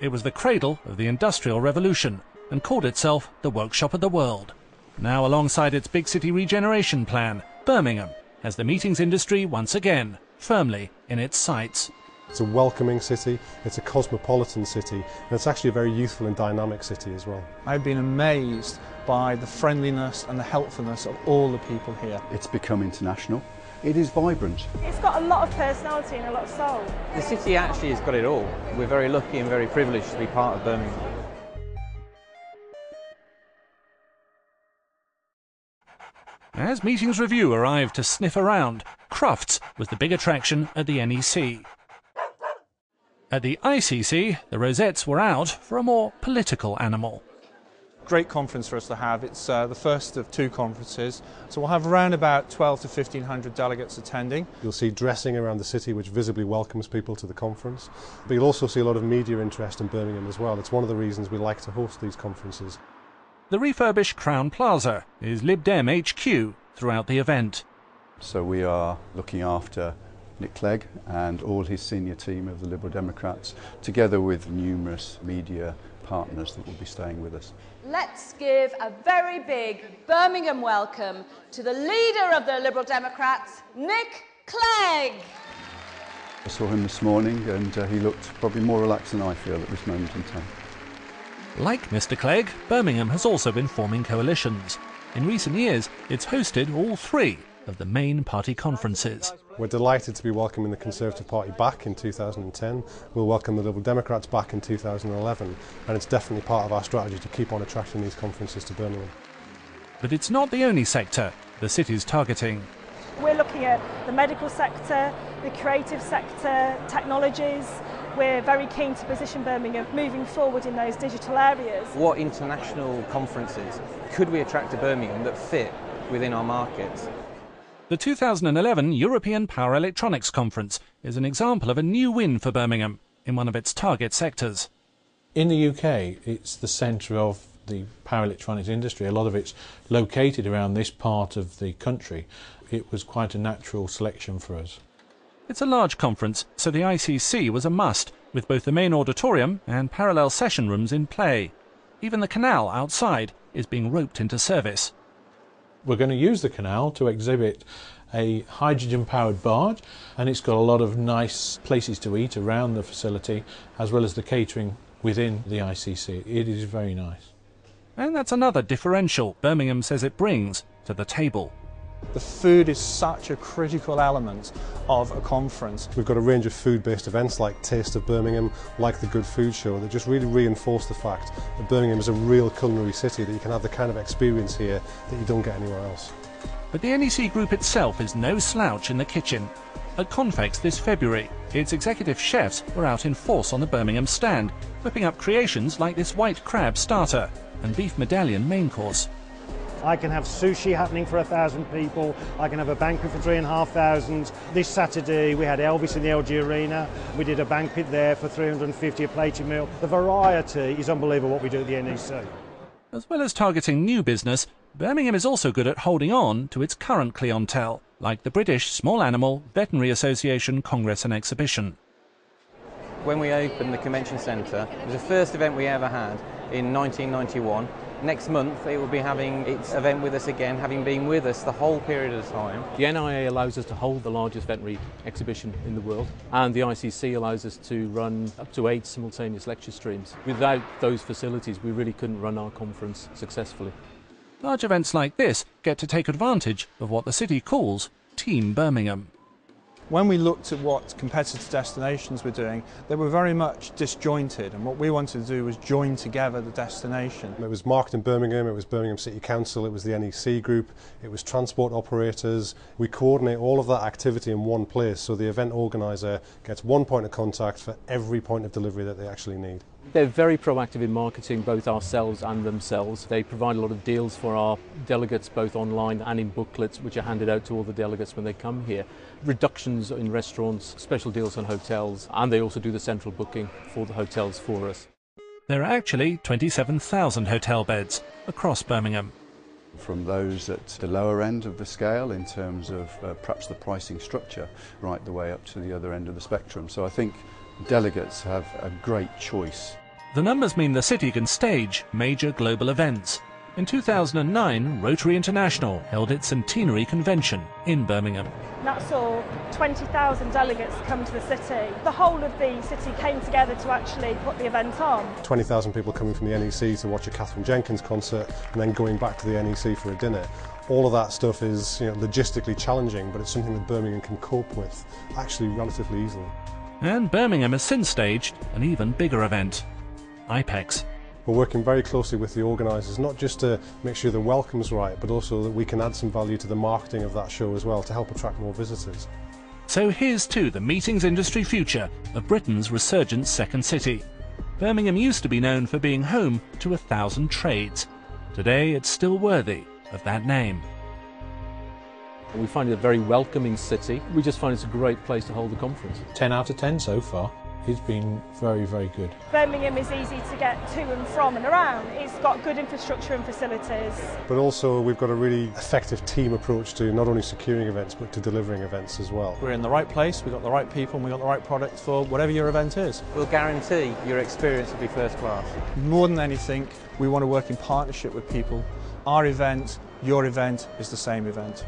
It was the cradle of the Industrial Revolution and called itself the workshop of the world. Now, alongside its big city regeneration plan, Birmingham has the meetings industry once again firmly in its sights. It's a welcoming city, it's a cosmopolitan city, and it's actually a very youthful and dynamic city as well. I've been amazed by the friendliness and the helpfulness of all the people here. It's become international. It is vibrant. It's got a lot of personality and a lot of soul. The city actually has got it all. We're very lucky and very privileged to be part of Birmingham. As Meetings Review arrived to sniff around, Crufts was the big attraction at the NEC. At the ICC, the Rosettes were out for a more political animal. Great conference for us to have. It's the first of two conferences, so we'll have around about 12 to 1,500 delegates attending. You'll see dressing around the city which visibly welcomes people to the conference, but you'll also see a lot of media interest in Birmingham as well. It's one of the reasons we like to host these conferences. The refurbished Crown Plaza is Lib Dem HQ throughout the event. So we are looking after Nick Clegg and all his senior team of the Liberal Democrats, together with numerous media partners that will be staying with us. Let's give a very big Birmingham welcome to the leader of the Liberal Democrats, Nick Clegg. I saw him this morning and he looked probably more relaxed than I feel at this moment in time. Like Mr. Clegg, Birmingham has also been forming coalitions. In recent years, it's hosted all three of the main party conferences. We're delighted to be welcoming the Conservative Party back in 2010. We'll welcome the Liberal Democrats back in 2011, and it's definitely part of our strategy to keep on attracting these conferences to Birmingham. But it's not the only sector the city's targeting. We're looking at the medical sector, the creative sector, technologies. We're very keen to position Birmingham moving forward in those digital areas. What international conferences could we attract to Birmingham that fit within our markets? The 2011 European Power Electronics Conference is an example of a new win for Birmingham in one of its target sectors. In the UK, it's the centre of the power electronics industry. A lot of it's located around this part of the country. It was quite a natural selection for us. It's a large conference, so the ICC was a must, with both the main auditorium and parallel session rooms in play. Even the canal outside is being roped into service. We're going to use the canal to exhibit a hydrogen-powered barge, and it's got a lot of nice places to eat around the facility, as well as the catering within the ICC. It is very nice. And that's another differential Birmingham says it brings to the table. The food is such a critical element of a conference. We've got a range of food-based events like Taste of Birmingham, like the Good Food Show, that just really reinforce the fact that Birmingham is a real culinary city, that you can have the kind of experience here that you don't get anywhere else. But the NEC Group itself is no slouch in the kitchen. At Confex this February, its executive chefs were out in force on the Birmingham stand, whipping up creations like this white crab starter and beef medallion main course. I can have sushi happening for 1,000 people. I can have a banquet for 3,500. This Saturday we had Elvis in the LG Arena. We did a banquet there for 350, a plated meal. The variety is unbelievable what we do at the NEC. As well as targeting new business, Birmingham is also good at holding on to its current clientele, like the British Small Animal Veterinary Association Congress and Exhibition. When we opened the Convention Centre, it was the first event we ever had in 1991. Next month it will be having its event with us again, having been with us the whole period of time. The NIA allows us to hold the largest veterinary exhibition in the world, and the ICC allows us to run up to 8 simultaneous lecture streams. Without those facilities, we really couldn't run our conference successfully. Large events like this get to take advantage of what the city calls Team Birmingham. When we looked at what competitor destinations were doing, they were very much disjointed, and what we wanted to do was join together the destination. It was marketing Birmingham, it was Birmingham City Council, it was the NEC Group, it was transport operators. We coordinate all of that activity in one place, so the event organiser gets one point of contact for every point of delivery that they actually need. They're very proactive in marketing, both ourselves and themselves. They provide a lot of deals for our delegates, both online and in booklets, which are handed out to all the delegates when they come here. Reductions in restaurants, special deals on hotels, and they also do the central booking for the hotels for us. There are actually 27,000 hotel beds across Birmingham. From those at the lower end of the scale in terms of perhaps the pricing structure, right the way up to the other end of the spectrum. So I think delegates have a great choice. The numbers mean the city can stage major global events. In 2009, Rotary International held its centenary convention in Birmingham. That saw 20,000 delegates come to the city. The whole of the city came together to actually put the event on. 20,000 people coming from the NEC to watch a Catherine Jenkins concert and then going back to the NEC for a dinner. All of that stuff is logistically challenging, but it's something that Birmingham can cope with actually relatively easily. And Birmingham has since staged an even bigger event, IPEX. We're working very closely with the organisers, not just to make sure the welcome's right, but also that we can add some value to the marketing of that show as well to help attract more visitors. So here's to the meetings industry future of Britain's resurgent second city. Birmingham used to be known for being home to 1,000 trades. Today it's still worthy of that name. We find it a very welcoming city. We just find it's a great place to hold the conference. 10 out of 10 so far. It's been very, very good. Birmingham is easy to get to and from and around. It's got good infrastructure and facilities. But also we've got a really effective team approach to not only securing events but to delivering events as well. We're in the right place, we've got the right people, and we've got the right product for whatever your event is. We'll guarantee your experience will be first class. More than anything, we want to work in partnership with people. Our event, your event is the same event.